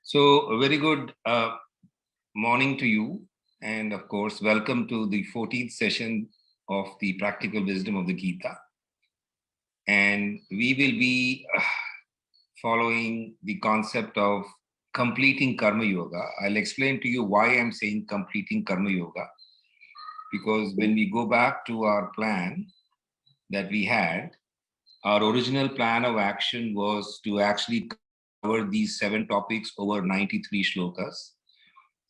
So, a very good morning to you. And of course, welcome to the 14th session of the Practical Wisdom of the Gita. And we will be following the concept of completing Karma Yoga. I'll explain to you why I'm saying completing Karma Yoga. Because when we go back to our plan that we had, our original plan of action was to actually cover these 7 topics over 93 shlokas.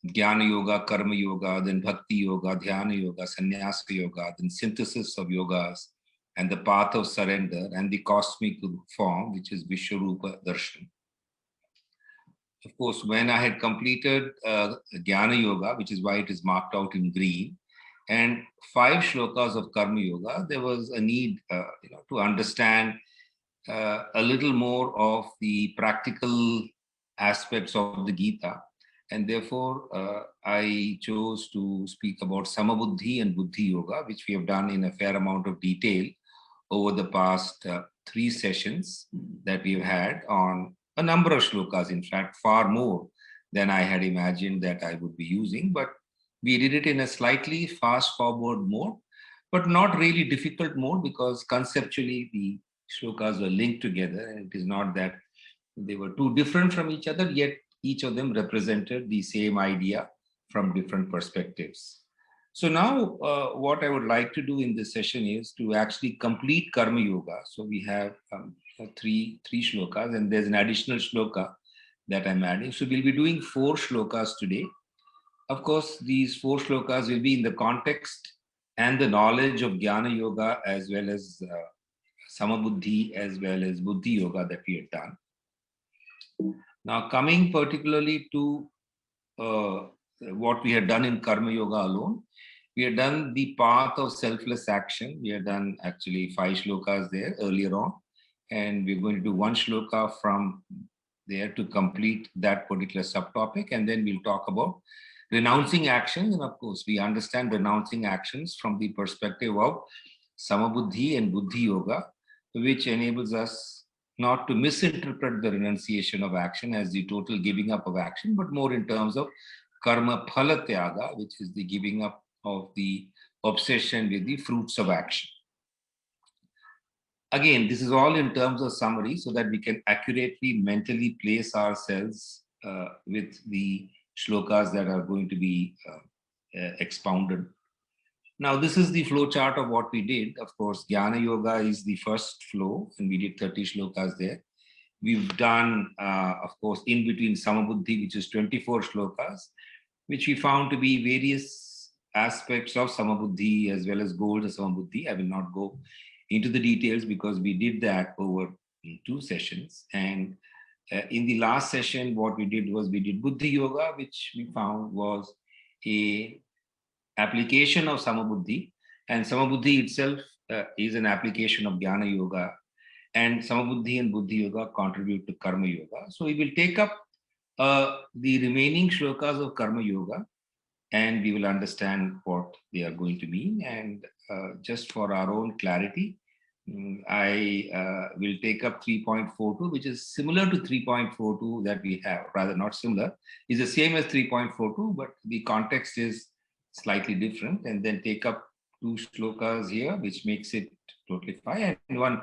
Jnana Yoga, Karma Yoga, then Bhakti Yoga, Dhyana Yoga, Sannyasa Yoga, then synthesis of yogas, and the path of surrender, and the cosmic form, which is Vishwarupa Darshan. Of course, when I had completed Jnana Yoga, which is why it is marked out in green, and 5 shlokas of Karma Yoga, there was a need to understand a little more of the practical aspects of the Gita. And therefore, I chose to speak about Samabuddhi and Buddhi Yoga, which we have done in a fair amount of detail over the past 3 sessions that we've had on a number of shlokas, in fact, far more than I had imagined that I would be using. But we did it in a slightly fast-forward mode, but not really difficult mode, because conceptually the shlokas were linked together, and it is not that they were too different from each other, yet each of them represented the same idea from different perspectives. So now what I would like to do in this session is to actually complete Karma Yoga. So we have three shlokas, and there's an additional shloka that I'm adding. So we'll be doing 4 shlokas today. Of course, these 4 shlokas will be in the context and the knowledge of Jnana Yoga, as well as Samabuddhi, as well as Buddhi Yoga that we have done. Now, coming particularly to what we had done in Karma Yoga alone, we had done the path of selfless action. We had done actually 5 shlokas there earlier on, and we're going to do 1 shloka from there to complete that particular subtopic, and then we'll talk about renouncing actions. And of course, we understand renouncing actions from the perspective of Samabuddhi and Buddhi Yoga, which enables us not to misinterpret the renunciation of action as the total giving up of action, but more in terms of karma phala tyaga, which is the giving up of the obsession with the fruits of action. Again, this is all in terms of summary, so that we can accurately mentally place ourselves with the shlokas that are going to be expounded. Now, this is the flow chart of what we did. Of course, Jnana Yoga is the first flow, and we did 30 shlokas there. We've done, of course, in between Samabuddhi, which is 24 shlokas, which we found to be various aspects of Samabuddhi as well as goals of Samabuddhi. I will not go into the details because we did that over 2 sessions. And in the last session, what we did was we did Buddhi Yoga, which we found was a application of Samabuddhi, and Samabuddhi itself is an application of Jnana Yoga, and Samabuddhi and Buddhi Yoga contribute to Karma Yoga. So we will take up the remaining shlokas of Karma Yoga, and we will understand what they are going to mean. And just for our own clarity, I will take up 3.42, which is similar to 3.42 that we have, rather not similar, is the same as 3.42, but the context is slightly different, and then take up 2 shlokas here, which makes it totally 5, and 1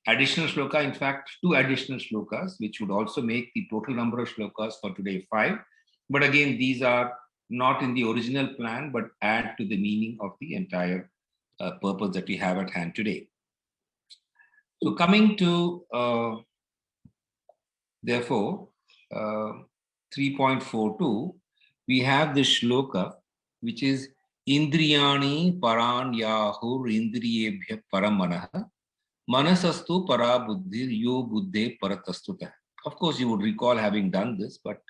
additional shloka, in fact 2 additional shlokas, which would also make the total number of shlokas for today 5. But again, these are not in the original plan, but add to the meaning of the entire purpose that we have at hand today. So coming to, therefore, 3.42, we have this shloka, which is Indriyani paran yahur indriyebhya paramanaha manasastu para buddhir yo buddhe paratastuta. Of course, you would recall having done this, but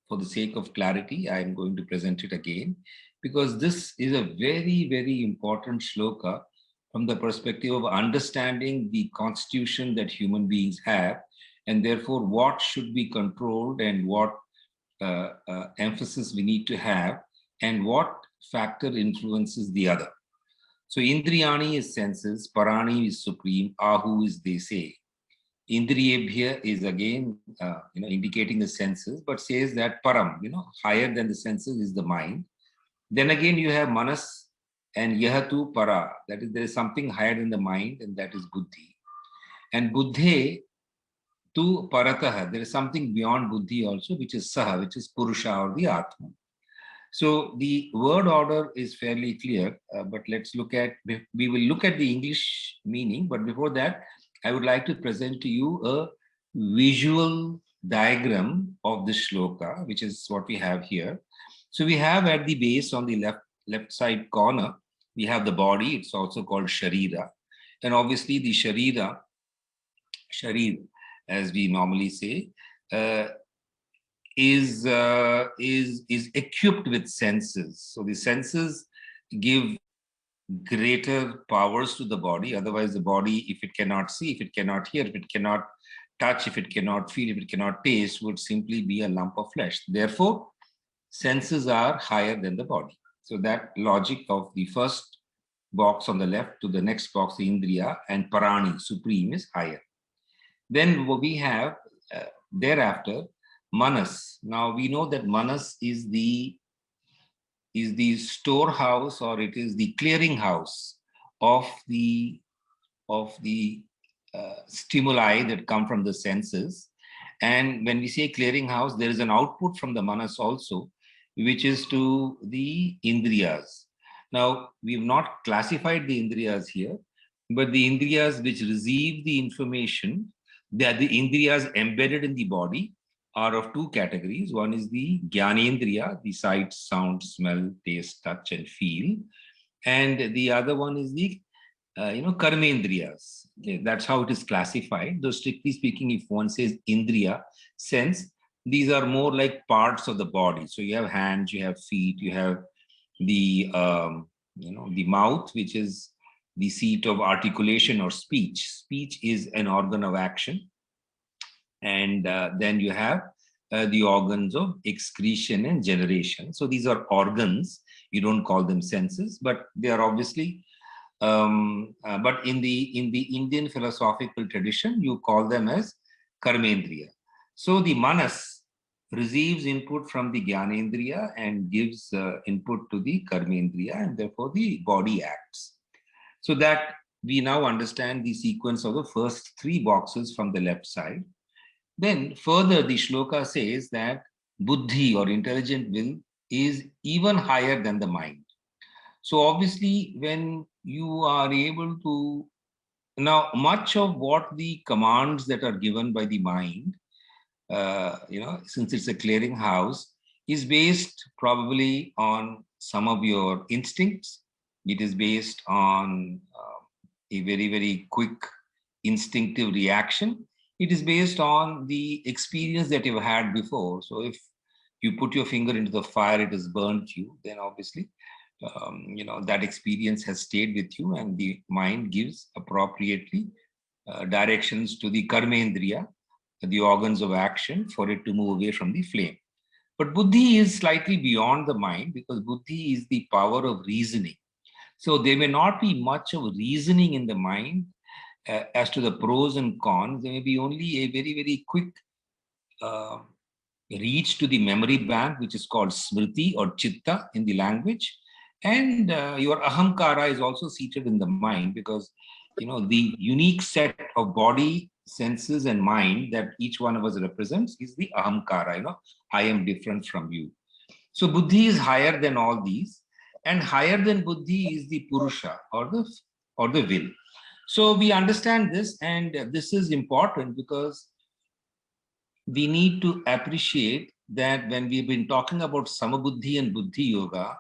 for the sake of clarity, I am going to present it again, because this is a very, very important shloka from the perspective of understanding the constitution that human beings have, and therefore what should be controlled and what emphasis we need to have, and what factor influences the other. So Indriyani is senses, Parani is supreme, Ahu is they say. Indriyebhya is again, indicating the senses, but says that param, higher than the senses is the mind. Then again, you have manas and yahatu para. That is, there is something higher than the mind, and that is buddhi. And buddhe to parataha, there is something beyond buddhi also, which is saha, which is purusha or the atma. So the word order is fairly clear, but let's look at, we will look at the English meaning, but before that, I would like to present to you a visual diagram of the shloka, which is what we have here. So we have at the base on the left side corner, we have the body, it's also called sharira. And obviously the sharir, as we normally say, is equipped with senses. So the senses give greater powers to the body. Otherwise, the body, if it cannot see, if it cannot hear, if it cannot touch, if it cannot feel, if it cannot taste, would simply be a lump of flesh. Therefore, senses are higher than the body. So that logic of the first box on the left to the next box, the Indriya, and Parani, supreme, is higher. Then we have thereafter Manas. Now we know that Manas is the storehouse, or it is the clearinghouse of the stimuli that come from the senses. And when we say clearinghouse, there is an output from the Manas also, which is to the Indriyas. Now, we have not classified the Indriyas here, but the Indriyas which receive the information, that the Indriyas embedded in the body, are of two categories. One is the Gyanendriya, the sight, sound, smell, taste, touch, and feel. And the other one is the Karmendriyas. Okay, that's how it is classified. Though strictly speaking, if one says Indriya, sense, these are more like parts of the body. So you have hands, you have feet, you have the the mouth, which is the seat of articulation or speech. Speech is an organ of action. And then you have the organs of excretion and generation. So these are organs. You don't call them senses, but they are obviously, but in the Indian philosophical tradition, you call them as karmendriya. So the manas receives input from the Gyanendriya and gives input to the karmendriya, and therefore the body acts. So that we now understand the sequence of the first three boxes from the left side. Then further, the shloka says that buddhi, or intelligent will, is even higher than the mind. So obviously, when you are able to, now much of what the commands that are given by the mind, since it's a clearing house, is based probably on some of your instincts. It is based on a very, very quick instinctive reaction. It is based on the experience that you've had before. So if you put your finger into the fire, it has burnt you, then obviously, that experience has stayed with you, and the mind gives appropriately directions to the karmendriya, the organs of action, for it to move away from the flame. But buddhi is slightly beyond the mind, because buddhi is the power of reasoning. So there may not be much of reasoning in the mind as to the pros and cons. There may be only a very, very quick reach to the memory bank, which is called smriti or chitta in the language. And your ahamkara is also seated in the mind, because the unique set of body, senses, and mind that each one of us represents is the ahamkara. I am different from you. So buddhi is higher than all these, and higher than buddhi is the purusha, or the will. So we understand this, and this is important because we need to appreciate that when we've been talking about Samabuddhi and Buddhi Yoga,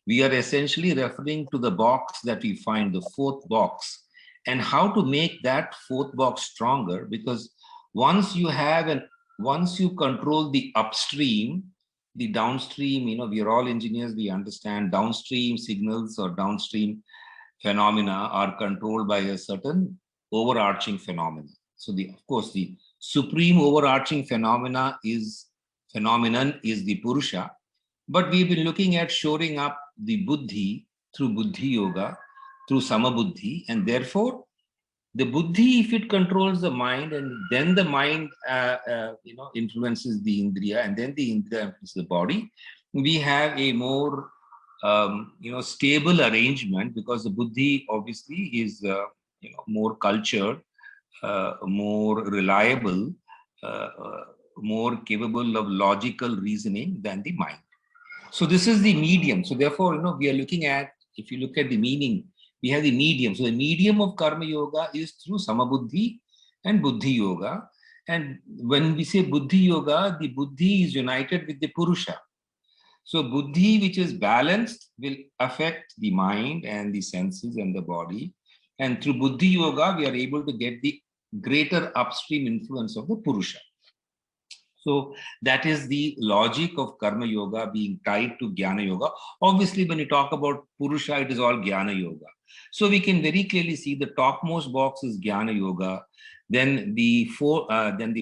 we are essentially referring to the box that we find, the fourth box, and how to make that fourth box stronger. Because once you control the upstream, the downstream, we are all engineers, we understand downstream signals or downstream phenomena are controlled by a certain overarching phenomena. So of course, the supreme overarching phenomenon is the Purusha, but we've been looking at shoring up the Buddhi through Buddhi Yoga, through Samabuddhi, and therefore The buddhi, if it controls the mind, and then the mind, influences the indriya, and then the indriya influences the body, we have a more, stable arrangement, because the buddhi obviously is, more cultured, more reliable, more capable of logical reasoning than the mind. So this is the medium. So therefore, we are looking at, if you look at the meaning, we have the medium. So the medium of karma yoga is through samabuddhi and buddhi yoga. And when we say buddhi yoga, the buddhi is united with the purusha. So buddhi, which is balanced, will affect the mind and the senses and the body. And through buddhi yoga, we are able to get the greater upstream influence of the purusha. So that is the logic of karma yoga being tied to jnana yoga. Obviously, when you talk about purusha, it is all jnana yoga. So we can very clearly see the topmost box is jnana yoga. Then the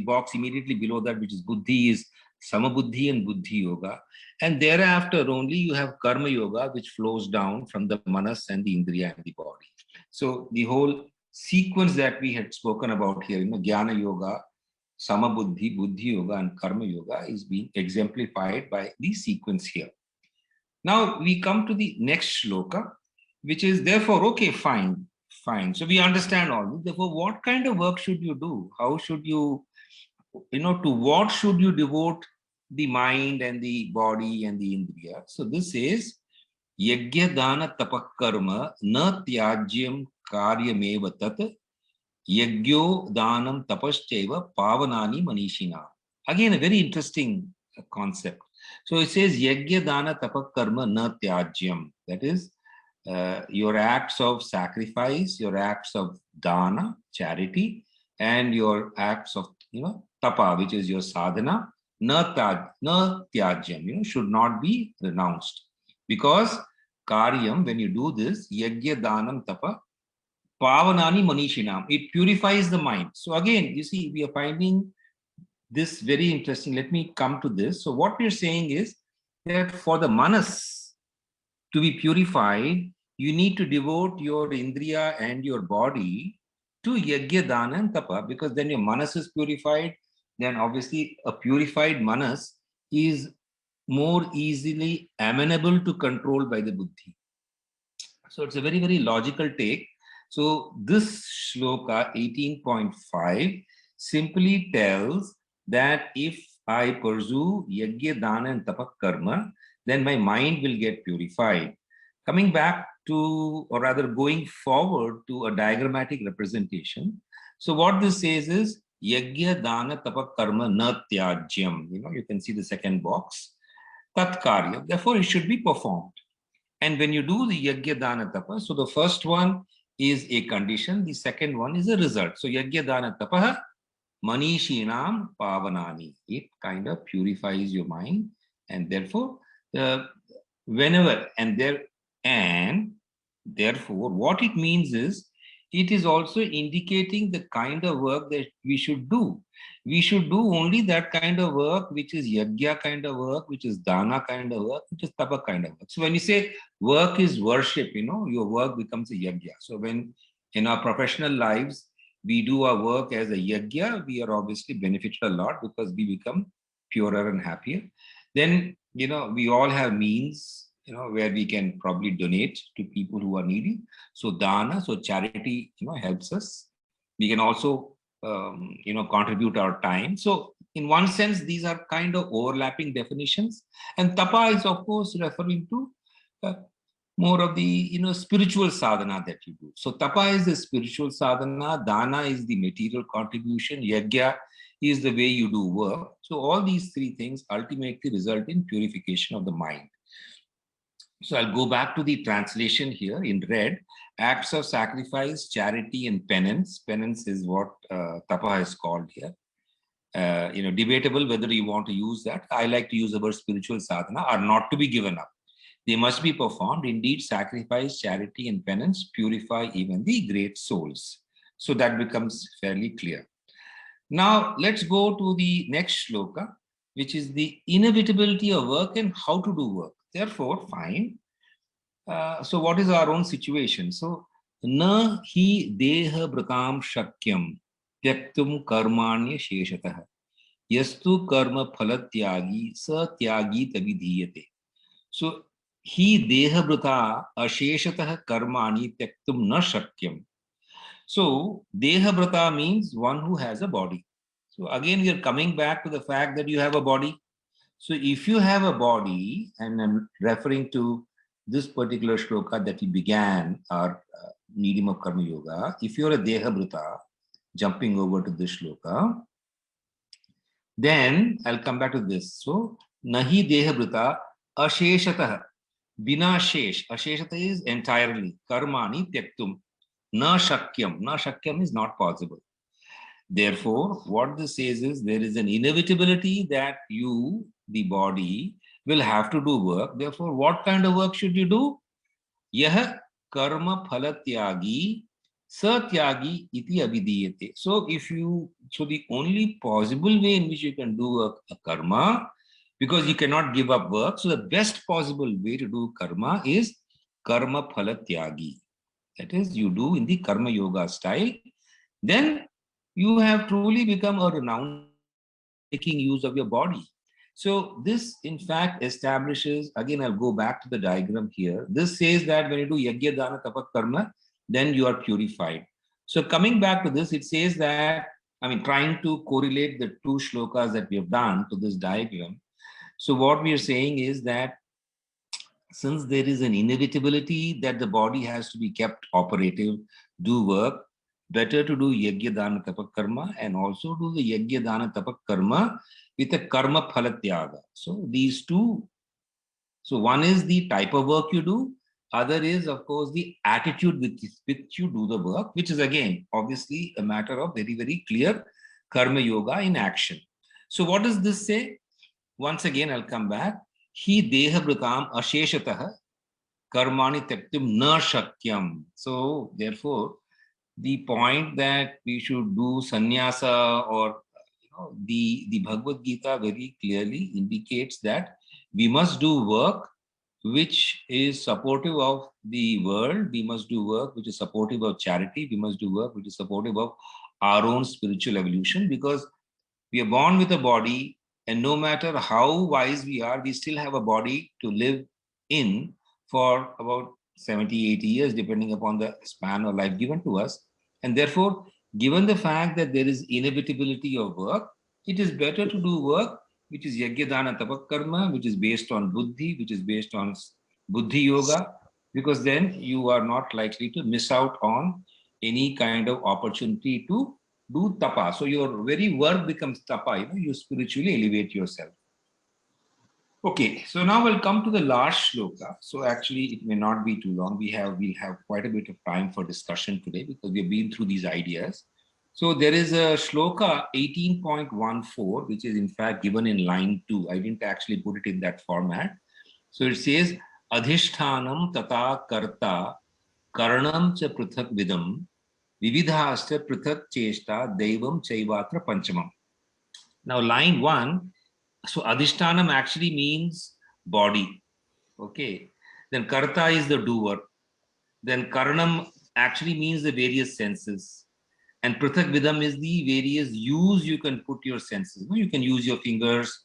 box immediately below that, which is buddhi, is samabuddhi and buddhi yoga. And thereafter only you have karma yoga, which flows down from the manas and the indriya and the body. So the whole sequence that we had spoken about here, jnana yoga, samabuddhi, buddhi yoga, and karma yoga is being exemplified by the sequence here. Now we come to the next shloka, which is therefore, okay, fine. So we understand all this. Therefore, what kind of work should you do? How should you, to what should you devote the mind and the body and the indriya? So this is yajna dana tapakarma na tyajyam karyameva tat yagyo danam tapascheva pavanani manishina. Again, a very interesting concept. So it says yajna dana tapakarma na tyajyam. That is, your acts of sacrifice, your acts of dana, charity, and your acts of tapa, which is your sadhana, na tyajyam, should not be renounced. Because karyam, when you do this, yajna danam tapa pavanani manishinam, it purifies the mind. So again, you see, we are finding this very interesting. Let me come to this. So what we're saying is that for the manas to be purified, you need to devote your indriya and your body to yajna, dana, and tapa, because then your manas is purified. Then obviously a purified manas is more easily amenable to control by the buddhi. So it's a very, very logical take. So this shloka 18.5 simply tells that if I pursue yajna, dana, and tapa karma, then my mind will get purified. Coming back to, or rather going forward to a diagrammatic representation. So what this says is yajna, dana, tapa karma na tyajyam. You can see the second box. Tat karya. Therefore, it should be performed. And when you do the yajna, dana, tapa, so the first one is a condition, the second one is a result. So yajna, dana, tapa, manishinam pavanani. It kind of purifies your mind, and therefore, whenever and therefore, what it means is, it is also indicating the kind of work that we should do. We should do only that kind of work, which is yajna kind of work, which is dana kind of work, which is tapa kind of work. So when you say work is worship, your work becomes a yajna. So when in our professional lives, we do our work as a yajna, we are obviously benefited a lot because we become purer and happier. Then, we all have means, where we can probably donate to people who are needy. So dana, so charity, helps us. We can also, contribute our time. So in one sense, these are kind of overlapping definitions. And tapa is, of course, referring to more of the, spiritual sadhana that you do. So tapa is the spiritual sadhana, dana is the material contribution, yajna is the way you do work. So all these three things ultimately result in purification of the mind. So I'll go back to the translation here in red. Acts of sacrifice, charity, and penance. Penance is what tapa is called here. Debatable whether you want to use that. I like to use the word spiritual sadhana, are not to be given up. They must be performed. Indeed, sacrifice, charity, and penance purify even the great souls. So that becomes fairly clear. Now let's go to the next shloka, which is the inevitability of work and how to do work. Therefore, fine. So what is our own situation? So न hi deha bhrakam shakyam tyaktum karmanya sheshatah yastu karma phalatyagi sa tyagi tavidhiyate. So he deha bhrata asheshatah karmani tyaktum na shakyam. So deha bhrata means one who has a body. So again we are coming back to the fact that you have a body. So if you have a body, and I'm referring to this particular shloka that we began our medium of Karma Yoga, if you're a Dehabhrita, jumping over to this shloka, then I'll come back to this. So, Nahi Dehabhrita Asheshatah, Bina Shesh. Asheshata is entirely. Karmani Tyaktum. Na Shakyam. Na Shakyam is not possible. Therefore, what this says is there is an inevitability that you, the body, will have to do work. Therefore, what kind of work should you do? Yah karma phala tyagi satyagi iti abhidiyate. So the only possible way in which you can do a karma, because you cannot give up work, so the best possible way to do karma is karma phala tyagi. That is, you do in the karma yoga style. Then you have truly become a renowned making use of your body. So this, in fact, establishes, again, I'll go back to the diagram here. This says that when you do yajna, dana, tapa, karma, then you are purified. So coming back to this, it says that, I mean, trying to correlate the two shlokas that we have done to this diagram. So what we are saying is that since there is an inevitability that the body has to be kept operative, do work, better to do yajna dana tapak karma and also do the yajna dana tapak karma with a karma phala tyaga. So these two, so one is the type of work you do, other is of course the attitude with which you do the work, which is again obviously a matter of very, very clear karma yoga in action. So what does this say? Once again, I'll come back. He deha bhrakam asheshatah karmani tyaktum na shakyam. So therefore, the point that we should do sannyasa or the Bhagavad Gita very clearly indicates that we must do work which is supportive of the world. We must do work which is supportive of charity. We must do work which is supportive of our own spiritual evolution, because we are born with a body, and no matter how wise we are, we still have a body to live in for about 70, 80 years, depending upon the span of life given to us. And therefore, given the fact that there is inevitability of work, it is better to do work which is yajna dana tapak karma, which is based on buddhi, which is based on buddhi yoga, because then you are not likely to miss out on any kind of opportunity to do tapa. So your very work becomes tapa, you spiritually elevate yourself. Okay, so now we'll come to the last shloka. So actually it may not be too long. We'll have quite a bit of time for discussion today because we've been through these ideas. So there is a shloka 18.14, which is in fact given in line 2. I didn't actually put it in that format. So it says, Adhishthanam tata karta karanam cha prithak vidam vividhascha prithak cheshta devam chaivatra panchamam. Now line 1, so Adhishtanam actually means body. Okay. Then Karta is the doer. Then Karanam actually means the various senses. And Prithak Vidam is the various use you can put your senses. You can use your fingers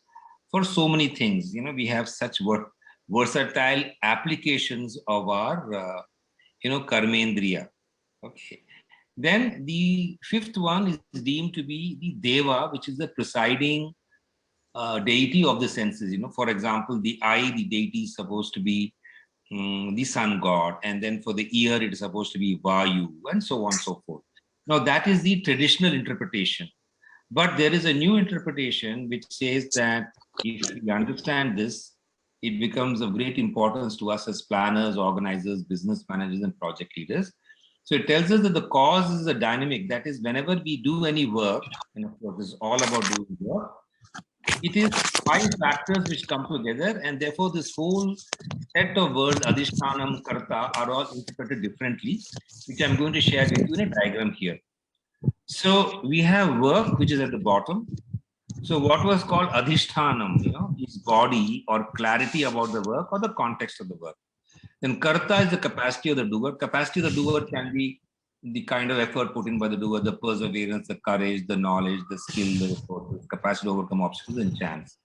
for so many things. We have such versatile applications of our, Karmendriya. Okay. Then the fifth one is deemed to be the Deva, which is the presiding deity of the senses. For example, the eye, the deity is supposed to be the sun god, and then for the ear it is supposed to be Vayu, and so on and so forth. Now that is the traditional interpretation, but there is a new interpretation which says that if we understand this, it becomes of great importance to us as planners, organizers, business managers, and project leaders. So it tells us that the cause is a dynamic. That is, whenever we do any work, and of course it's all about doing work, it is 5 factors which come together, and therefore this whole set of words, Adhishtanam, Karta, are all interpreted differently, which I'm going to share with you in a diagram here. So we have work, which is at the bottom. So what was called Adhishtanam, is body or clarity about the work or the context of the work. Then karta is the capacity of the doer. Capacity of the doer can be the kind of effort put in by the doer, the perseverance, the courage, the knowledge, the skill, the resources, capacity to overcome obstacles, and chance.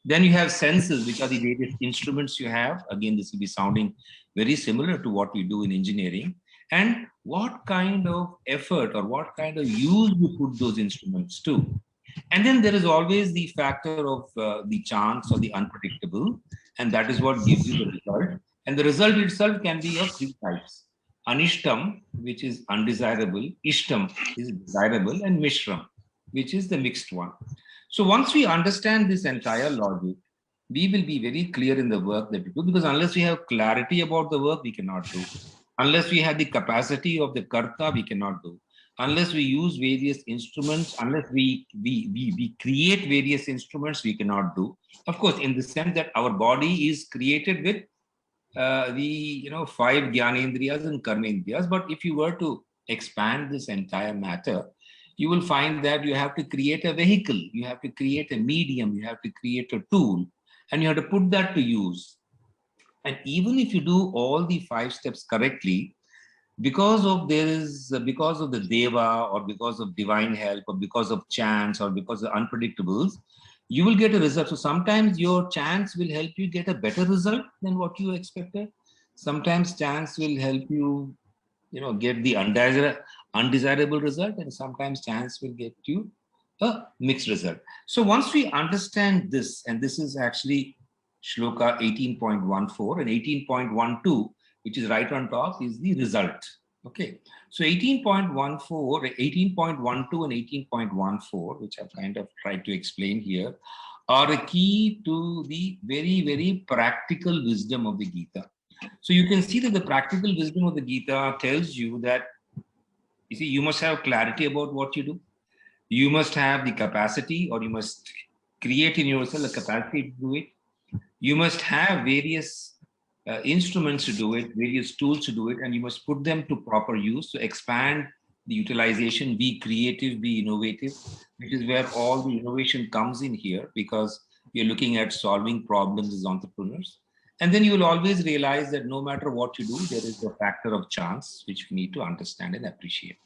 Then you have senses, which are the various instruments you have. Again, this will be sounding very similar to what we do in engineering. And what kind of effort or what kind of use you put those instruments to. And then there is always the factor of the chance or the unpredictable. And that is what gives you the result. And the result itself can be of three types. Anishtam, which is undesirable. Ishtam is desirable. And Mishram, which is the mixed one. So once we understand this entire logic, we will be very clear in the work that we do, because unless we have clarity about the work, we cannot do. Unless we have the capacity of the karta, we cannot do. Unless we use various instruments, unless we create various instruments, we cannot do. Of course, in the sense that our body is created with the 5 Gyanendriyas and Karmendriyas. But if you were to expand this entire matter, you will find that you have to create a vehicle, you have to create a medium, you have to create a tool, and you have to put that to use. And even if you do all the 5 steps correctly, because of the deva, or because of divine help, or because of chance, or because of unpredictables, you will get a result. So sometimes your chance will help you get a better result than what you expected. Sometimes chance will help you, get the undesirable result, and sometimes chance will get you a mixed result. So once we understand this, and this is actually Shloka 18.14 and 18.12, which is right on top, is the result. Okay, so 18.14, 18.12 and 18.14, which I've kind of tried to explain here, are a key to the very, very practical wisdom of the Gita. So you can see that the practical wisdom of the Gita tells you that, you must have clarity about what you do. You must have the capacity, or you must create in yourself the capacity to do it. You must have various instruments to do it, various tools to do it, and you must put them to proper use to expand the utilization, be creative, be innovative, which is where all the innovation comes in here, because we are looking at solving problems as entrepreneurs. And then you will always realize that no matter what you do, there is a factor of chance, which we need to understand and appreciate.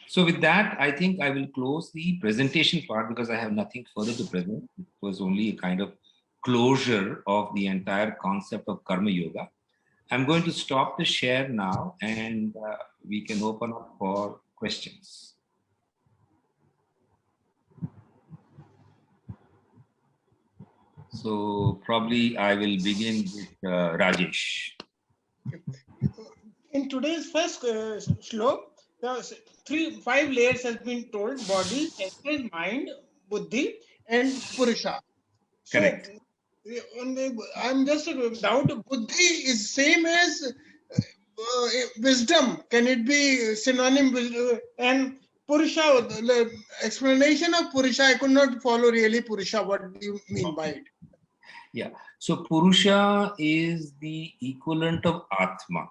So with that, I think I will close the presentation part, because I have nothing further to present. It was only a kind of closure of the entire concept of Karma Yoga. I'm going to stop the share now, and we can open up for questions. So probably I will begin with Rajesh. In today's first slok, 5 layers has been told: body, senses, mind, buddhi, and purusha. So, Correct. I'm just doubt. Buddhi is same as wisdom. Can it be synonym with and Purusha? The explanation of Purusha, I could not follow really. Purusha, what do you mean by it? Yeah. So Purusha is the equivalent of Atma.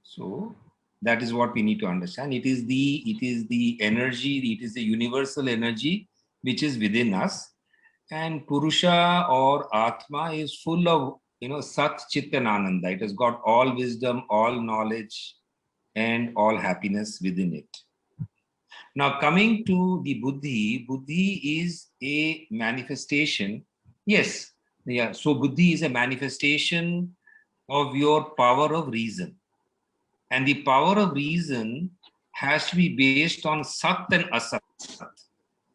So that is what we need to understand. It is the energy, it is the universal energy which is within us. And Purusha or Atma is full of, Sat, Chit and Ananda. It has got all wisdom, all knowledge, and all happiness within it. Now coming to the Buddhi, Buddhi is a manifestation. Yes, yeah. So Buddhi is a manifestation of your power of reason. And the power of reason has to be based on Sat and Asat.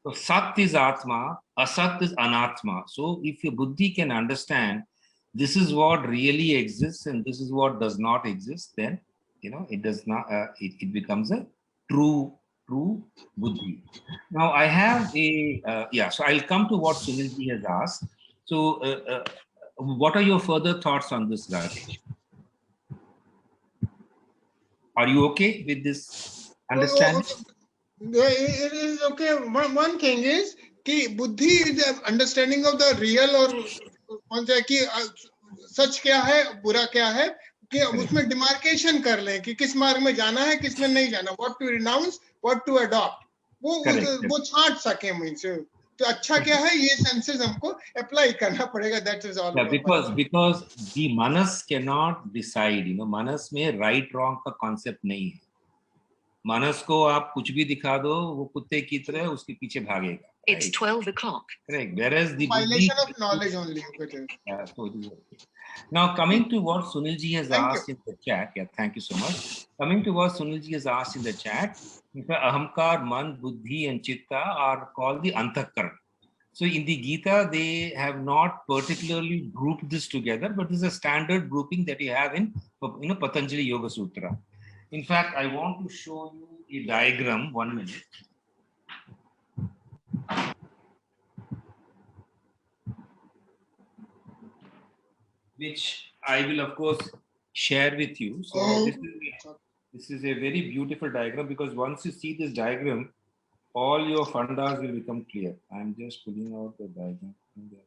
So Sat is Atma, Asat is Anatma. So if your Buddhi can understand this is what really exists and this is what does not exist, then it does not. It becomes a true Buddhi. Now I have a So I'll come to what Sunilji has asked. So what are your further thoughts on this, Rajesh? Are you okay with this understanding? It is okay. One thing is कि बुद्धि is the understanding of the real और कौन सा कि सच क्या है बुरा क्या है कि उसमें demarcation कर लें कि किस मार्ग में जाना है किस में नहीं जाना, what to renounce, what to adopt, वो छांट सके मीन्स तो अच्छा क्या है, ये सेंसेस हमको अप्लाई करना पड़ेगा. That is all. because the manas cannot decide. manas में right wrong का concept नहीं है. मानस को आप कुछ भी दिखा दो, वो कुत्ते की तरह उसके पीछे भागेगा. It's 12 o'clock. Correct. Whereas the Violation of knowledge only. Yeah, so it is okay. Now coming to what Sunilji has asked in the chat. Yeah, thank you so much. Coming to what Sunilji has asked in the chat, ahamkar, man, buddhi, and chitta are called the antahkaran. So in the Gita, they have not particularly grouped this together, but this is a standard grouping that you have in Patanjali Yoga Sutra. In fact, I want to show you a diagram. 1 minute. Which I will, of course, share with you. So this is a very beautiful diagram, because once you see this diagram, all your fundas will become clear. I'm just pulling out the diagram from there.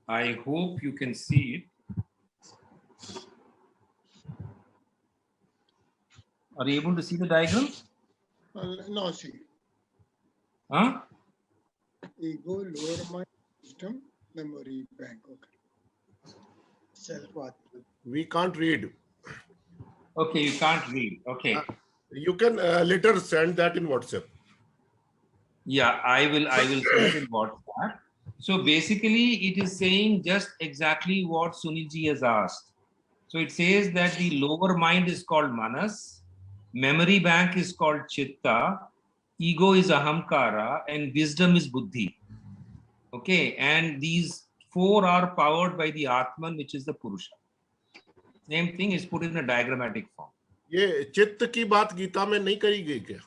I hope you can see it. Are you able to see the diagram? No, see. Huh? Ego, lower mind, system, memory bank. Okay. Self-worth. We can't read. Okay, you can't read. Okay. You can later send that in WhatsApp. Yeah, I will send in WhatsApp. So basically, it is saying just exactly what Sunilji has asked. So it says that the lower mind is called manas, memory bank is called chitta, ego is ahamkara, and wisdom is buddhi. Okay, and these four are powered by the Atman, which is the Purusha. Same thing is put in a diagrammatic form. ये चित्त की बात गीता में नहीं करी गई क्या?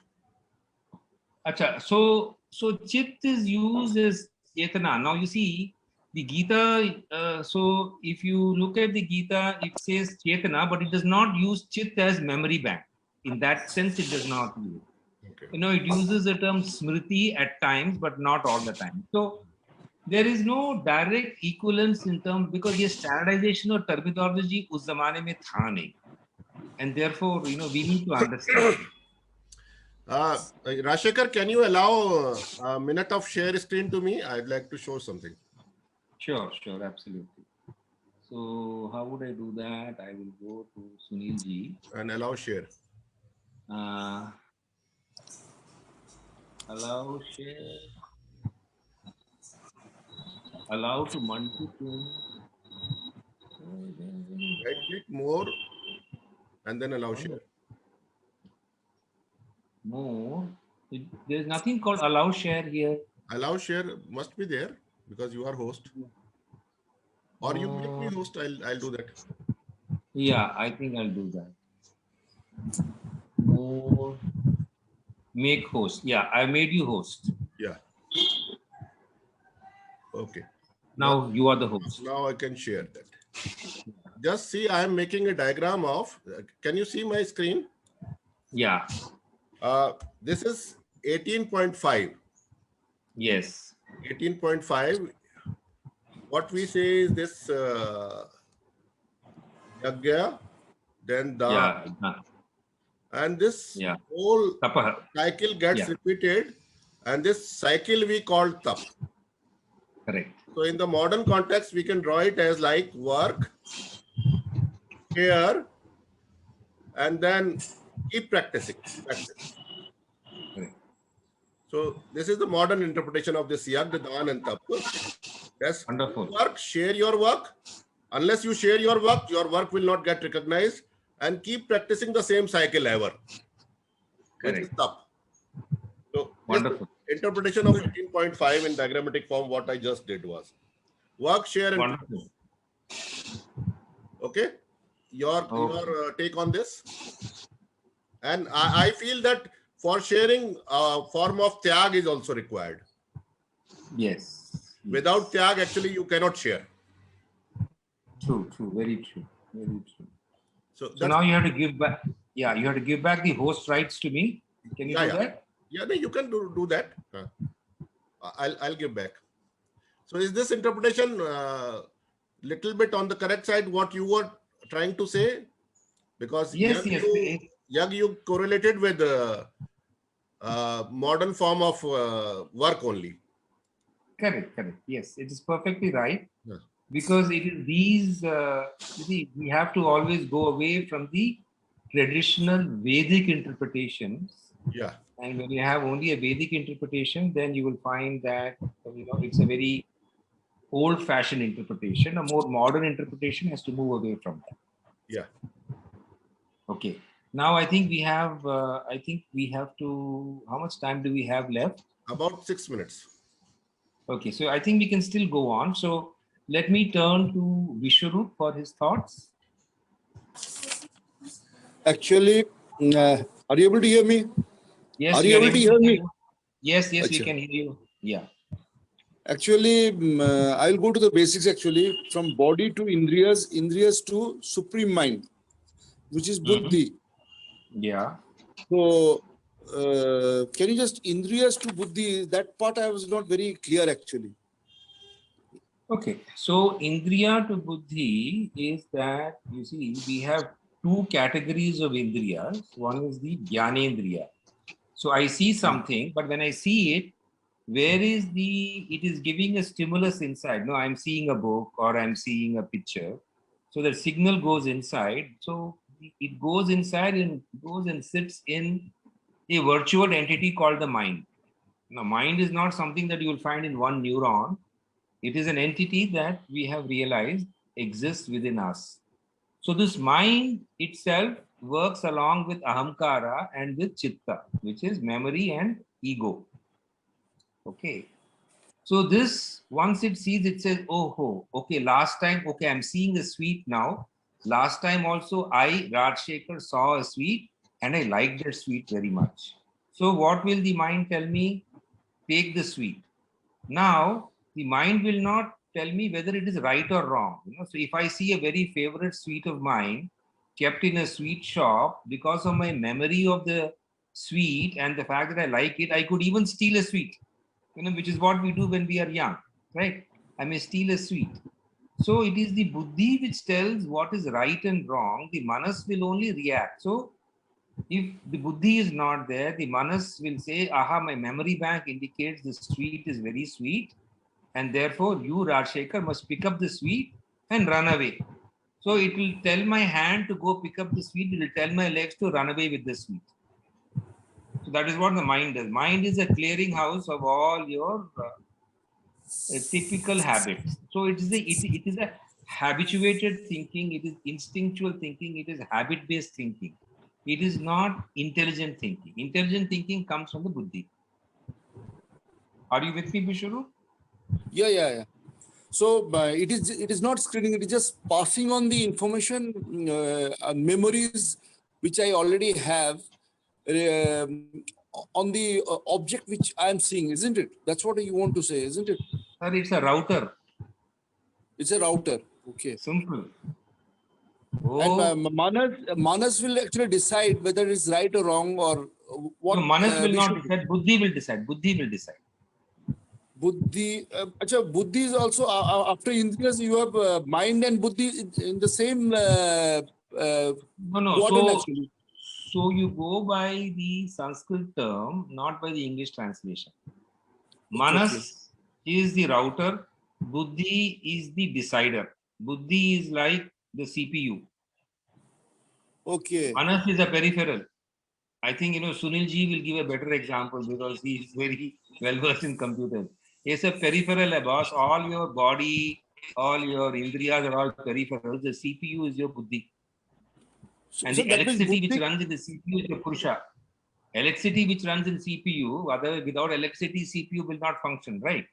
Acha, so chit is used as chetana. Now you see the Gita. So if you look at the Gita, it says chetana, but it does not use chit as memory bank. In that sense, it does not use. Okay. It uses the term smriti at times, but not all the time. So there is no direct equivalence in terms, because ये standardization or terminology उस ज़माने में था नहीं, and therefore we need to understand. Rashekar, can you allow a minute of share screen to me? I'd like to show something. Sure, absolutely. So how would I do that? I will go to Sunilji and allow share. Allow share. Allow to multiple. Right click more and then allow share. More. There's nothing called allow share here. Allow share must be there because you are host. Or you make me host. I'll do that. Yeah, I think I'll do that. More. Make host. Yeah, I made you host. Yeah. Okay. Now you are the host. Now I can share that. Just see, I am making a diagram of. Can you see my screen? Yeah. This is 18.5. Yes. 18.5. What we say is this yagya, then da, and this whole cycle gets repeated, and this cycle we call tap. Correct. So in the modern context, we can draw it as like work, care, and then keep practicing. So this is the modern interpretation of this yagya, dan, and tap. Yes. Wonderful. Work, share your work. Unless you share your work will not get recognized, and keep practicing the same cycle ever. Correct. So wonderful. Interpretation of 18.5 in diagrammatic form, what I just did was work, share, and wonderful. Okay. Your take on this. And I feel that for sharing, form of tyag is also required. Yes. Without tyag, actually, you cannot share. True. Very true. So now you have to give back. Yeah, you have to give back the host rights to me. Can you do that? Yeah, you can do that. I'll give back. So is this interpretation little bit on the correct side? What you were trying to say? Because yes, Yag you correlated with modern form of work only. Correct. Yes, it is perfectly right. Yeah. Because it is these, you see, we have to always go away from the traditional Vedic interpretations. Yeah. And when you have only a Vedic interpretation, then you will find that, it's a very old-fashioned interpretation. A more modern interpretation has to move away from that. Yeah. Okay. Now I think we have to, how much time do we have left? About 6 minutes. Okay, so I think we can still go on. So let me turn to Vishwarup for his thoughts. Actually, are you able to hear me? Yes, are you able to hear me? Yes, Achha. We can hear you. Yeah. Actually, I'll go to the basics actually, from body to Indriyas to supreme mind, which is Buddhi. Yeah. So, can you just Indriyas to Buddhi? That part I was not very clear actually. Okay, so Indriya to Buddhi is that, you see, we have two categories of Indriyas. One is the Jnanendriya. So I see something, but when I see it, it is giving a stimulus inside. No, I'm seeing a book or I'm seeing a picture. So the signal goes inside. So it goes inside and goes and sits in a virtual entity called the mind. Now, mind is not something that you will find in one neuron. It is an entity that we have realized exists within us. So this mind itself works along with ahamkara and with chitta, which is memory and ego. Okay. So this, once it sees, it says, oh, okay, last time, okay, I'm seeing a sweet now. Last time also, Rajshekhar, saw a sweet and I liked that sweet very much. So what will the mind tell me? Take the sweet. Now, the mind will not tell me whether it is right or wrong. So if I see a very favorite sweet of mine kept in a sweet shop, because of my memory of the sweet and the fact that I like it, I could even steal a sweet, which is what we do when we are young, right? I may steal a sweet. So it is the buddhi which tells what is right and wrong. The manas will only react. So if the buddhi is not there, the manas will say, aha, my memory bank indicates the sweet is very sweet. And therefore, you, Rajshekhar, must pick up the sweet and run away. So it will tell my hand to go pick up the sweet. It will tell my legs to run away with the sweet. So that is what the mind does. Mind is a clearinghouse of all your typical habits. So it is a habituated thinking. It is instinctual thinking. It is habit-based thinking. It is not intelligent thinking. Intelligent thinking comes from the buddhi. Are you with me, Vishwarup? Yeah. So it is not screening. It is just passing on the information, memories which I already have on the object which I am seeing, isn't it? That's what you want to say, isn't it? Sir, it's a router. It's a router. Okay. Simple. Oh. And Manas will actually decide whether it's right or wrong or what. No, Manas will not decide. Buddhi will decide. Buddhi. Buddhi is also after Indriyas, you have mind and buddhi in the same. No. So you go by the Sanskrit term, not by the English translation. Manas is the router. Buddhi is the decider. Buddhi is like the CPU. Okay. Manas is a peripheral. I think, Sunil ji will give a better example because he is very well versed in computers. It's a peripheral, boss. All your body, all your indriyas are all peripherals. The CPU is your buddhi. And the electricity which runs in the CPU is your purusha. Electricity which runs in CPU, otherwise without electricity, CPU will not function, right?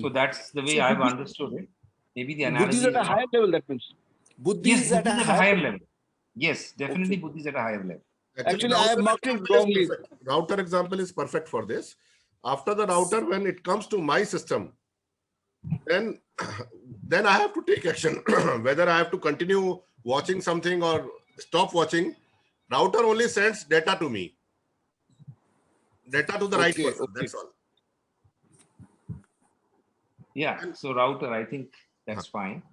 So that's the way I've understood it. Maybe the analogy is at a higher level, that means. Buddhi is at a higher level. Yes, definitely Buddhi is at a higher level. Actually, I have marked it wrongly. Router example is perfect for this. After the router, when it comes to my system, then I have to take action. Whether I have to continue watching something or stop watching, router only sends data to me. Data to the right person. That's all. Yeah. So router, I think That's fine.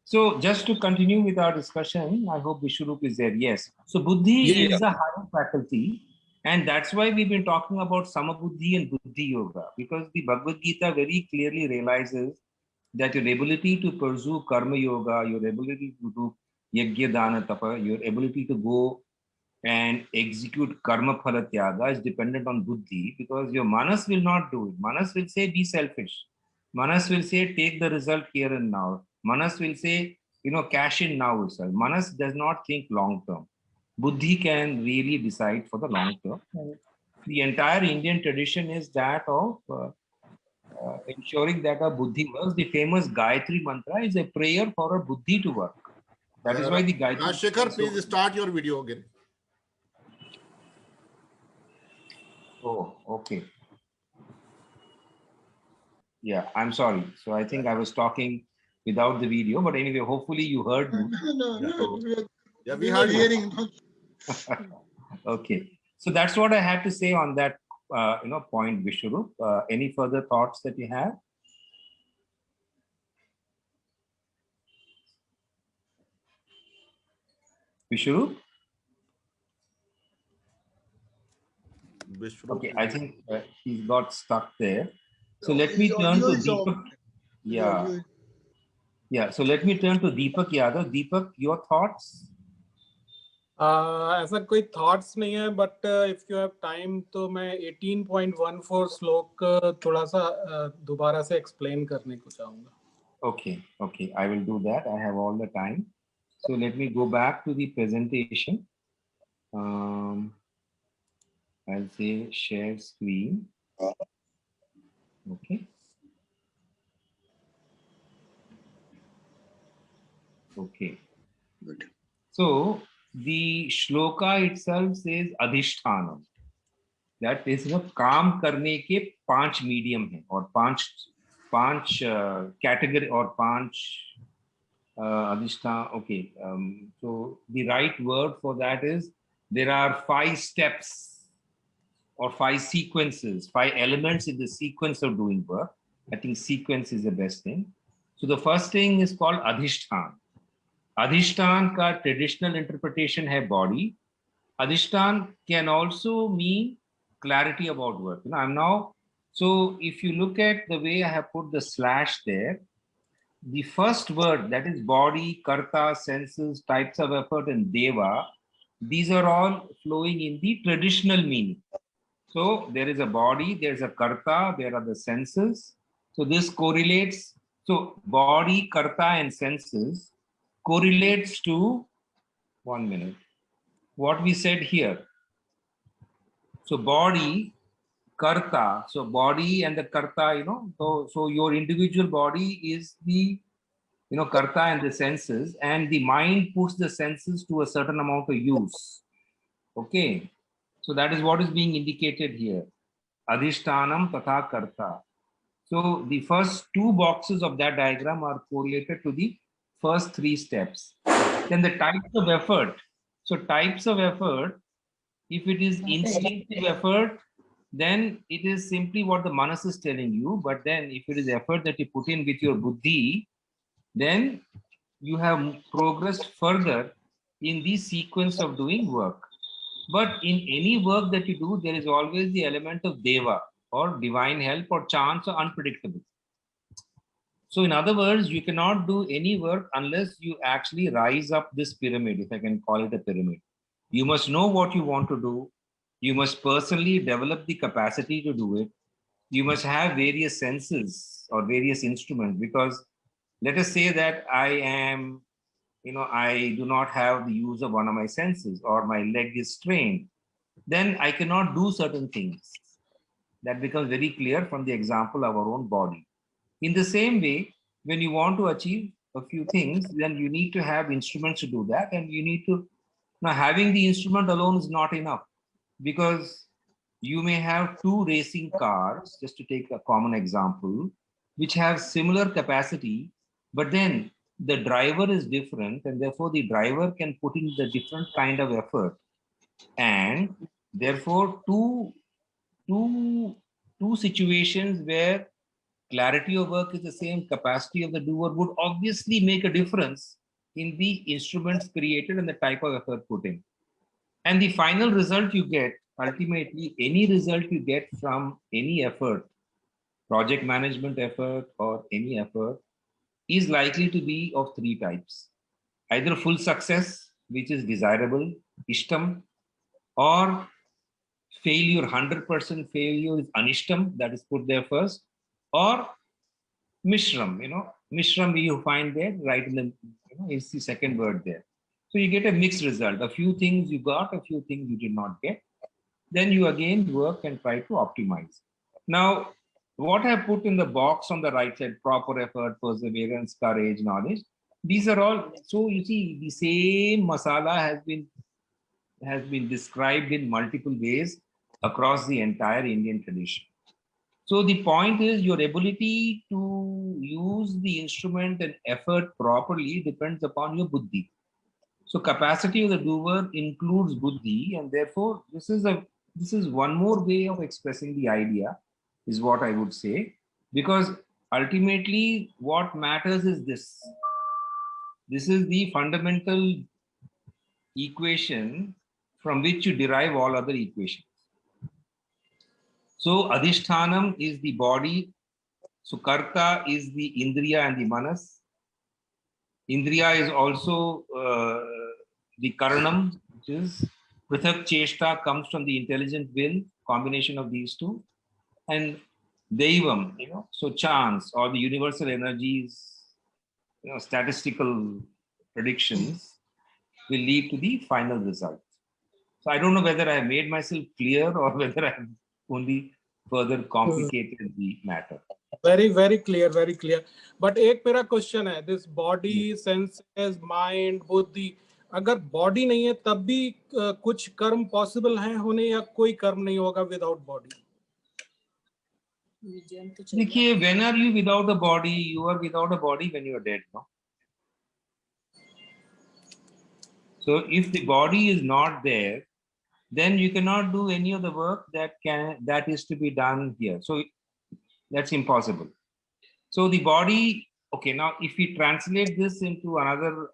So just to continue with our discussion, I hope Vishwarup is there. Yes. So Buddhi Yeah, is a higher faculty. And that's why we've been talking about Samabuddhi and Buddhi Yoga, because the Bhagavad Gita very clearly realizes that your ability to pursue Karma Yoga, your ability to do Yajna Dana Tapa, your ability to go and execute Karma Phala Tyaga is dependent on Buddhi, because your Manas will not do it. Manas will say, be selfish. Manas will say, take the result here and now. Manas will say, cash in now itself. Manas does not think long term. Buddhi can really decide for the long term. And the entire Indian tradition is that of ensuring that our Buddhi works. The famous Gayatri Mantra is a prayer for our Buddhi to work. That is why the Gayatri. Rajshekhar, please start your video again. Oh, okay. Yeah, I'm sorry. So I think I was talking without the video, but anyway, hopefully you heard me. No. Yeah, We we were heard you. hearing. Okay. So that's what I had to say on that, point, Vishwarup. Any further thoughts that you have? Vishwarup? Okay, I think he's got stuck there. So let me His turn audio to is off. Deepak. His Yeah. audio is- Yeah. So let me turn to Deepak Yadav. Deepak, your thoughts? ऐसा कोई thoughts नहीं है, but if you have time तो मैं 18.14 श्लोक थोड़ा सा दोबारा से एक्सप्लेन करने को चाहूंगा. Okay, I will do that. I have all the time. So let me go back to the presentation. I'll say share screen. Okay. Okay. Good. So the shloka itself says adhishthanam. That is, काम करने के 5 medium हैं और 5 category और 5 adhishthan. Okay. So the right word for that is there are 5 steps or 5 sequences, 5 elements in the sequence of doing work. I think sequence is the best thing. So the first thing is called adhishthan. Adhishthan ka traditional interpretation hai body. Adhishthan can also mean clarity about work. I'm now, so if you look at the way I have put the slash there, the first word, that is body, karta, senses, types of effort, and deva, these are all flowing in the traditional meaning. So there is a body, there's a karta, there are the senses. So this correlates. So body, karta, and senses correlates to, 1 minute, what we said here. So body, karta, so body and the karta, so your individual body is the, karta and the senses, and the mind puts the senses to a certain amount of use. Okay. So that is what is being indicated here. Adhishtanam tatha karta. So the first 2 boxes of that diagram are correlated to the first 3 steps. Then the types of effort. So types of effort, if it is instinctive effort, then it is simply what the manas is telling you. But then if it is effort that you put in with your buddhi, then you have progressed further in the sequence of doing work. But in any work that you do, there is always the element of deva or divine help or chance or unpredictable. So in other words, you cannot do any work unless you actually rise up this pyramid, if I can call it a pyramid. You must know what you want to do. You must personally develop the capacity to do it. You must have various senses or various instruments, because let us say that I am, I do not have the use of one of my senses, or my leg is strained. Then I cannot do certain things. That becomes very clear from the example of our own body. In the same way, when you want to achieve a few things, then you need to have instruments to do that. And you need to, now having the instrument alone is not enough, because you may have 2 racing cars, just to take a common example, which have similar capacity, but then the driver is different, and therefore the driver can put in the different kind of effort. And therefore two situations where clarity of work is the same, capacity of the doer would obviously make a difference in the instruments created and the type of effort put in. And the final result you get, ultimately, any result you get from any effort, project management effort or any effort, is likely to be of three types. Either full success, which is desirable, ishtam, or failure, 100% failure is anishtam, that is put there first, or mishram, mishram you find there right in the, it's the second word there. So you get a mixed result. A few things you got, a few things you did not get. Then you again work and try to optimize. Now, what I put in the box on the right side, proper effort, perseverance, courage, knowledge, these are all, so you see, the same masala has been described in multiple ways across the entire Indian tradition. So the point is your ability to use the instrument and effort properly depends upon your buddhi. So capacity of the doer includes buddhi, and therefore this is one more way of expressing the idea, is what I would say, because ultimately what matters is this. This is the fundamental equation from which you derive all other equations. So adhishthanam is the body. So karta is the indriya and the manas. Indriya is also the karanam, which is prithak cheshta, comes from the intelligent will, combination of these two. And deivam, so chance or the universal energies, statistical predictions will lead to the final result. So I don't know whether I have made myself clear or whether I have only further complicated the matter. Very, very clear, very clear. But एक मेरा question है, this body, senses, mind, बुद्धि, अगर body नहीं है तब भी कुछ कर्म पॉसिबल हैं होने, या कोई कर्म नहीं होगा विदाउट बॉडी? देखिए, when are you without a body? You are without a body when you are dead, no? So if the body is not there, then you cannot do any of the work that is to be done here. So that's impossible. So the body, okay, now if we translate this into another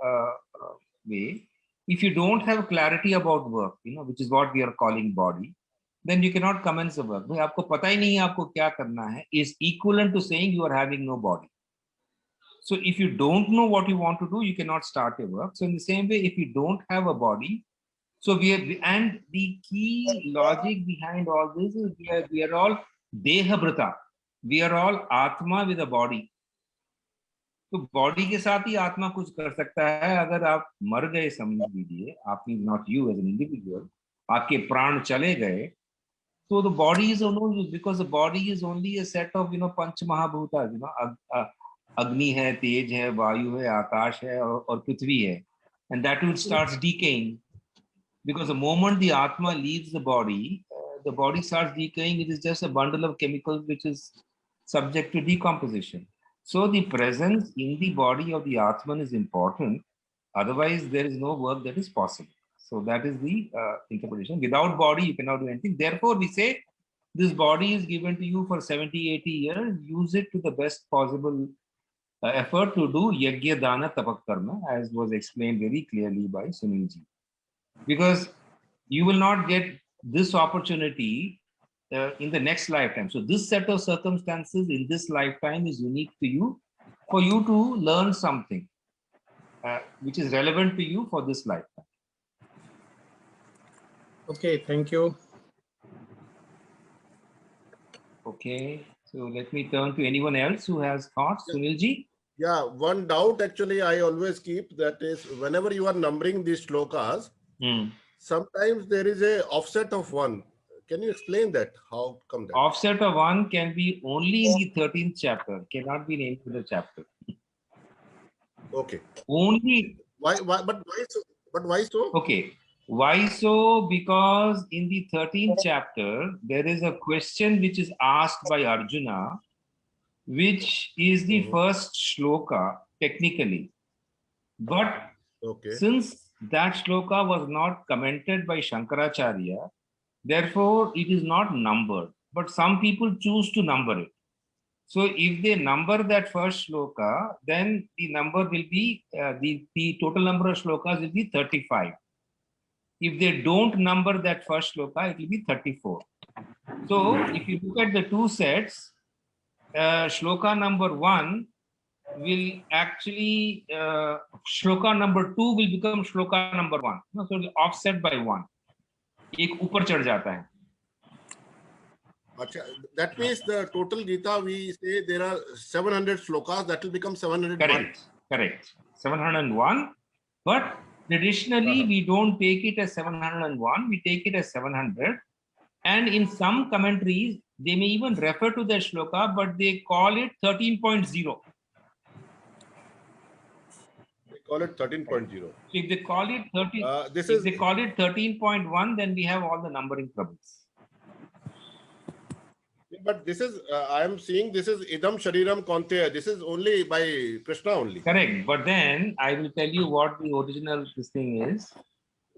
way, if you don't have clarity about work, which is what we are calling body, then you cannot commence the work. भाई आपको पता ही नहीं है आपको क्या करना है is equivalent to saying you are having no body. So if you don't know what you want to do, you cannot start your work. So in the same way, if you don't have a body, so and the key logic behind all this is we are all dehabrata. We are all atma with a body. तो body के साथ ही आत्मा कुछ कर सकता है. अगर आप मर गए समझ लीजिए, आप not you as an individual, आपके प्राण चले गए, so the body is of no use, because the body is only a set of पंच महाभूता, अग्नि है, तेज है, वायु है, आकाश है और पृथ्वी है, and that will starts decaying, because the moment the atma leaves the body starts decaying. It is just a bundle of chemicals which is subject to decomposition. So the presence in the body of the Atman is important. Otherwise, there is no work that is possible. So that is the interpretation. Without body, you cannot do anything. Therefore, we say this body is given to you for 70, 80 years. Use it to the best possible effort to do yajna, dana, tapak, karma, as was explained very clearly by Sunilji. Because you will not get this opportunity in the next lifetime. So this set of circumstances in this lifetime is unique to you, for you to learn something which is relevant to you for this lifetime. Okay, thank you. Okay, so let me turn to anyone else who has thoughts. Sunilji? Yeah, one doubt actually I always keep, that is, whenever you are numbering these shlokas, sometimes there is a offset of 1. Can you explain that? How come that? Offset of 1 can be only in the 13th chapter, cannot be in any other chapter. Okay. Only. Why? But why so? Okay. Why so? Because in the 13th chapter, there is a question which is asked by Arjuna, which is the first shloka technically. But since that shloka was not commented by Shankaracharya, therefore it is not numbered. But some people choose to number it. So if they number that first shloka, then the number will be, the total number of shlokas will be 35. If they don't number that first shloka, it will be 34. So if you look at the two sets, shloka number 1 will actually, shloka number 2 will become shloka number 1. So it will offset by 1. एक ऊपर चढ़ जाता है. That means the total Gita, we say there are 700 shlokas, that will become 701. Correct. 701. But traditionally, we don't take it as 701, we take it as 700. And in some commentaries, they may even refer to the shloka, but they call it 13.0. They call it 13.0. So if they call it 13, if they call it 13.1, then we have all the numbering troubles. But this is, I am seeing this is Idam Shariram Kaunteya. This is only by Krishna only. Correct. But then I will tell you what the original this thing is.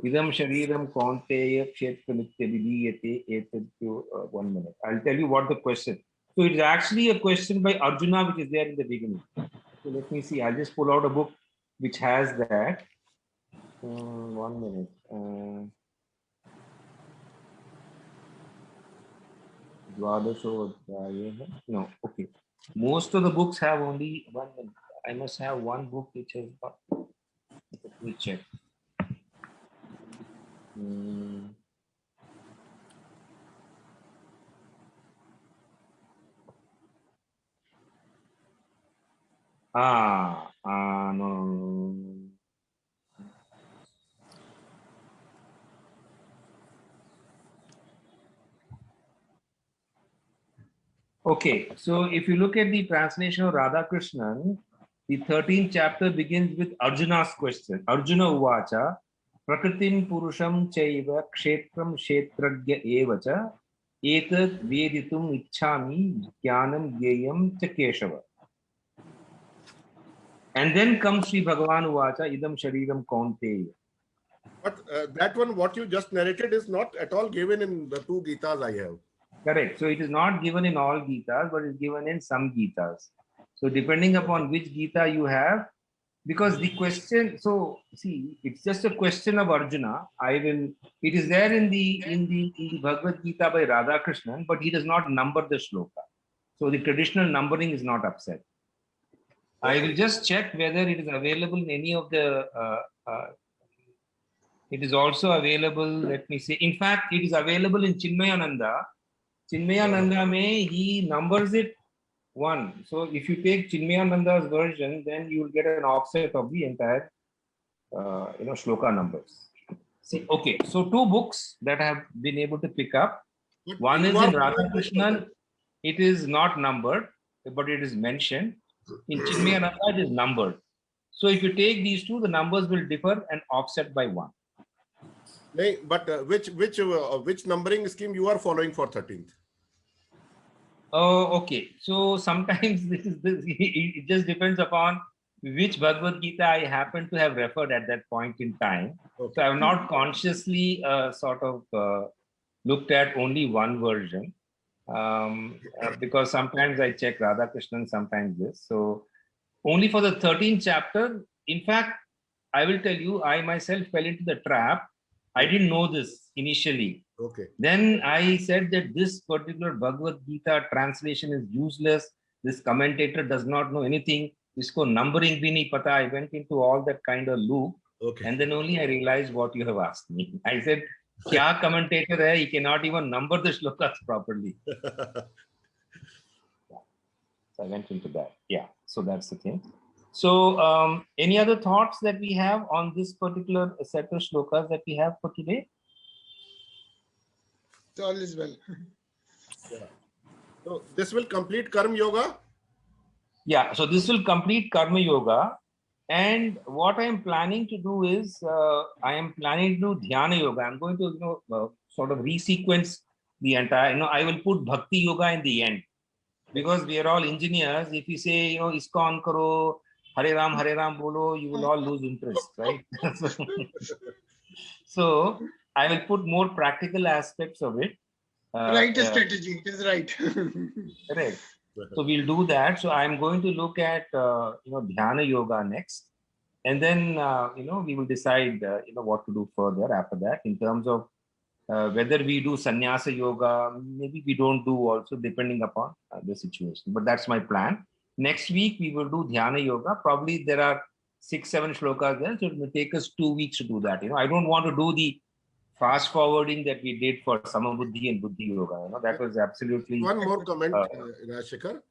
Idam Shariram Kaunteya Kshetra Nitya Vidiyate Etatyo. 1 minute. I'll tell you what the question. So it's actually a question by Arjuna, which is there in the beginning. So let me see. I'll just pull out a book which has that. 1 minute. No, okay. Most of the books have only 1 minute. I must have one book which has got. Let me check. No. Okay, so if you look at the translation of Radhakrishnan, the 13th chapter begins with Arjuna's question. Arjuna uvacha, prakritim purusham chaiva kshetram kshetragya evacha, etat veditum ichchami jnanam gyeyam cha Keshava. And then comes Sri Bhagavan uvacha, idam shariram kaunteya. But that one, what you just narrated, is not at all given in the two Gitas I have. Correct. So it is not given in all Gitas, but it's given in some Gitas. So depending upon which Gita you have, because the question, so see, it's just a question of Arjuna. It is there in the Bhagavad Gita by Radhakrishnan, but he does not number the shloka. So the traditional numbering is not upset. I will just check whether it is available in any of the, it is also available, let me see. In fact, it is available in Chinmayananda. Chinmayananda he numbers it 1. So if you take Chinmayananda's version, then you will get an offset of the entire, shloka numbers. See, okay. So 2 books that I have been able to pick up. One is in Radhakrishnan. It is not numbered, but it is mentioned. In Chinmayananda, it is numbered. So if you take these 2, the numbers will differ and offset by 1. But which numbering scheme you are following for 13th? Oh, okay. So sometimes it just depends upon which Bhagavad Gita I happen to have referred at that point in time. Okay. So I have not consciously looked at only one version because sometimes I check Radhakrishnan, sometimes this. So only for the 13th chapter, in fact, I will tell you, I myself fell into the trap. I didn't know this initially. Okay. Then I said that this particular Bhagavad Gita translation is useless. This commentator does not know anything. Isko numbering bhi nahi pata. I went into all that kind of loop. Okay. And then only I realized what you have asked me. I said, kya commentator hai? He cannot even number the shlokas properly. So I went into that. Yeah. So that's the thing. So any other thoughts that we have on this particular set of shlokas that we have for today? All is well. Yeah. So this will complete Karma Yoga? Yeah, so this will complete Karma Yoga. And what I am planning to do is, I am planning to do Dhyana Yoga. I'm going to, sort of resequence the entire, I will put Bhakti Yoga in the end. Because we are all engineers. If you say, ISKCON karo, Hare Ram bolo, you will all lose interest, right? So I will put more practical aspects of it. Right strategy, it is right. Correct. So we'll do that. So I'm going to look at Dhyana Yoga next, and then we will decide what to do further after that in terms of whether we do Sannyasa Yoga. Maybe we don't do also, depending upon the situation. But that's my plan. Next week we will do Dhyana Yoga. Probably there are 6-7 shlokas there, so it will take us 2 weeks to do that. I don't want to do the fast forwarding that we did for Samabuddhi and Buddhi Yoga. That was absolutely. One more comment, Rajshekhar.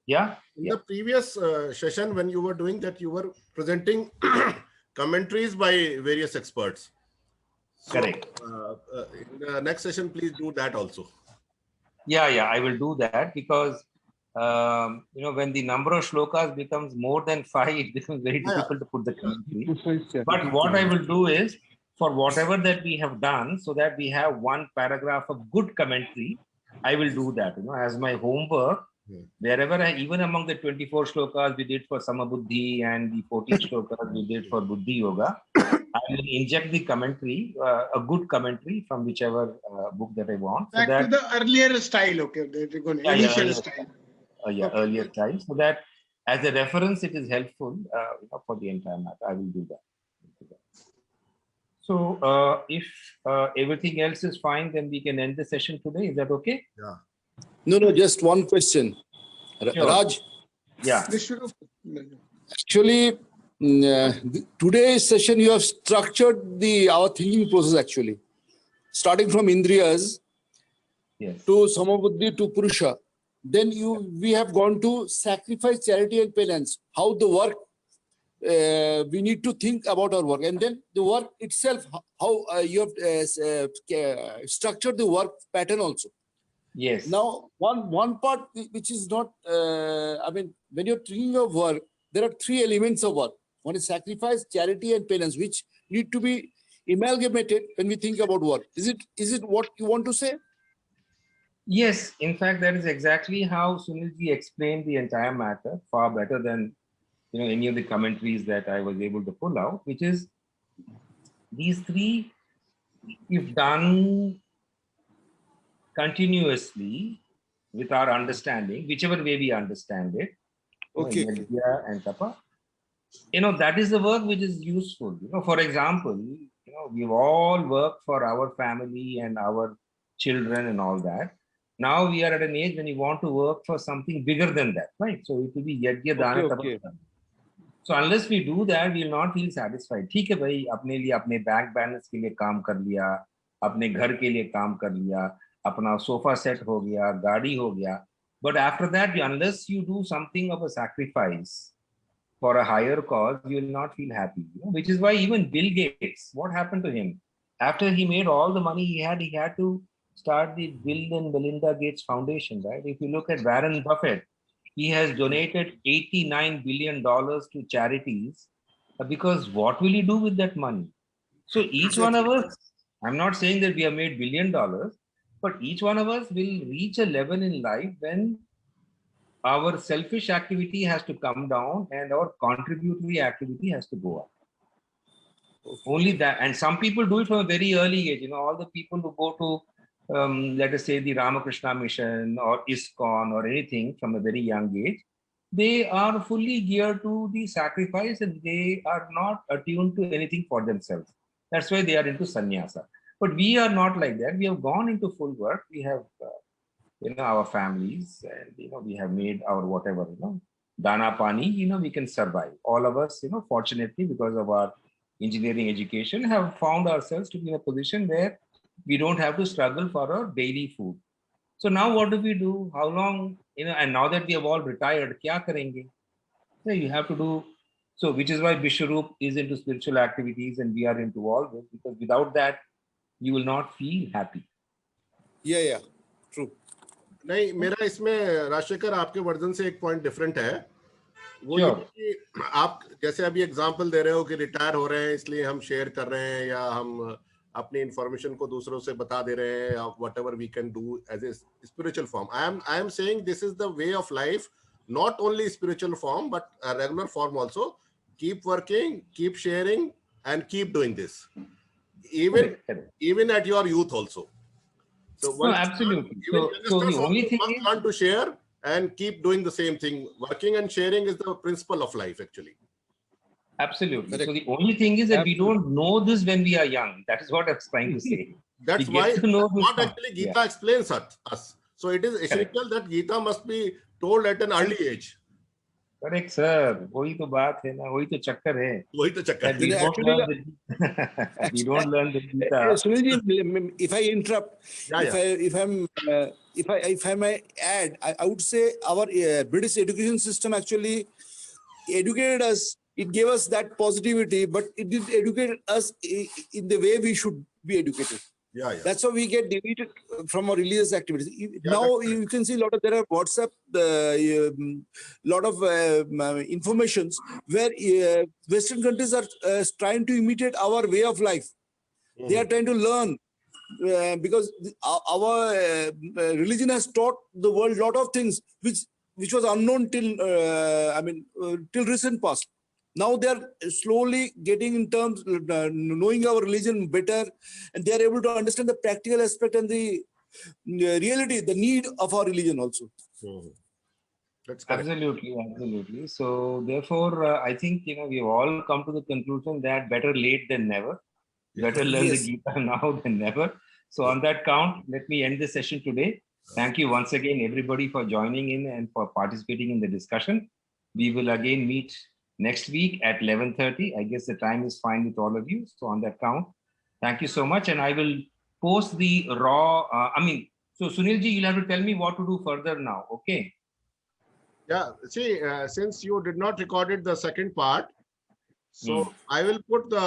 Yeah. In the previous session, when you were doing that, you were presenting commentaries by various experts. So, correct. In the next session, please do that also. Yeah, I will do that because when the number of shlokas becomes more than 5, it becomes very difficult to put the commentary. But what I will do is, for whatever that we have done, so that we have one paragraph of good commentary, I will do that. As my homework. Wherever even among the 24 shlokas we did for Samabuddhi and the 14 shlokas we did for Buddhi Yoga, I will inject the commentary, a good commentary from whichever book that I want. Back to the earlier style, okay? Initial style. Earlier style. So that as a reference, it is helpful for the entire matter. I will do that. So if everything else is fine, then we can end the session today. Is that okay? Yeah. No, just one question. Sure. Raj? Yeah. Actually, today's session, you have structured our thinking process actually. Starting from Indriyas to Samabuddhi to Purusha. Then we have gone to sacrifice, charity and penance. How the work, we need to think about our work. And then the work itself, how you have structured the work pattern also. Yes. Now, one part which is not, when you're thinking of work, there are 3 elements of work. One is sacrifice, charity, and penance, which need to be amalgamated when we think about work. Is it what you want to say? Yes. In fact, that is exactly how Sunilji explained the entire matter, far better than any of the commentaries that I was able to pull out, which is these 3, if done continuously with our understanding, whichever way we understand it, okay, and tapa, that is the work which is useful. For example, we've all worked for our family and our children and all that. Now we are at an age when we want to work for something bigger than that, right? So it will be yajna, dana, tapa. So unless we do that, we will not feel satisfied. ठीक है भाई, अपने लिए अपने bank balance के लिए काम कर लिया, अपने घर के लिए काम कर लिया, अपना सोफा सेट हो गया, गाड़ी हो गया. But after that, unless you do something of a sacrifice for a higher cause, you will not feel happy. Which is why even Bill Gates, what happened to him? After he made all the money he had to start the Bill and Melinda Gates Foundation, right? If you look at Warren Buffett, he has donated $89 billion to charities because what will he do with that money? So each one of us, I'm not saying that we have made $1 billion, but each one of us will reach a level in life when our selfish activity has to come down and our contributory activity has to go up. Only that. And some people do it from a very early age. All the people who go to let us say the Ramakrishna Mission or ISKCON or anything from a very young age, they are fully geared to the sacrifice and they are not attuned to anything for themselves. That's why they are into sannyasa. But we are not like that. We have gone into full work. We have, our families and, we have made our whatever, dana pani, we can survive. All of us, fortunately, because of our engineering education, have found ourselves to be in a position where we don't have to struggle for our daily food. So now what do? How long, and now that we have all retired, kya karenge? You have to do, so which is why Vishwarup is into spiritual activities and we are into all this, because without that, you will not feel happy. Yeah, true. नहीं, मेरा इसमें राजशेखर आपके version से एक point different है. वो Sure. ये कि आप जैसे अभी एग्जांपल दे रहे हो कि रिटायर हो रहे हैं इसलिए हम शेयर कर रहे हैं या हम अपनी इंफॉर्मेशन को दूसरों से बता दे रहे हैं, whatever we can do as a spiritual form. I am saying this is the way of life, not only spiritual form but a regular form also. Keep working, keep sharing, and keep doing this, even at your youth also. So No, absolutely. So the only thing is, learn to share, and keep doing the same thing. Working and sharing is the principle of life, actually. Absolutely. Correct. So the only thing is that we don't know this when we are young. That is what I was trying to say. That's We why get to know this what now. actually Gita explains us. So it is essential that Gita must be told at an early age. Correct, sir. वही तो बात है ना, वही तो चक्कर है. वही तो चक्कर That we है. don't Actually, learn the we don't learn the Gita. Sunilji, if I interrupt, Yeah, yeah. if I may add, I would say our British education system actually educated us. It gave us that positivity, but it did educate us in the way we should be educated. Yeah, yeah. That's how we get deviated from our religious activities. Yeah, Now that's you can see there are WhatsApp, lot of informations where Western countries are trying to imitate our way of life. They are trying to learn because our religion has taught the world lot of things which was unknown till till recent past. Now they are slowly getting in terms knowing our religion better, and they are able to understand the practical aspect and the reality, the need of our religion also. That's correct. Absolutely, absolutely. So therefore, I think we've all come to the conclusion that better late than never. Better learn Yes. the Gita now than never. So on that count, let me end the session today. Thank you once again, everybody, for joining in and for participating in the discussion. We will again meet next week at 11:30. I guess the time is fine with all of you. So on that count, thank you so much. And I will post the raw, so Sunilji, you'll have to tell me what to do further now. Okay. Yeah, see, since you did not recorded the second part, so I will put the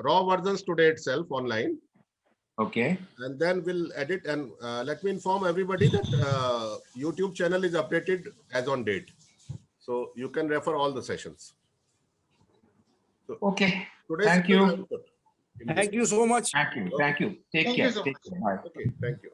raw versions today itself online. Okay. And then we'll edit, and let me inform everybody that YouTube channel is updated as on date. So you can refer all the sessions. So Okay. today's Thank session I you. will put in this. Thank you so much. Thank you. Thank you. Take Thank you care. so Take much. care. Bye. Okay, thank you.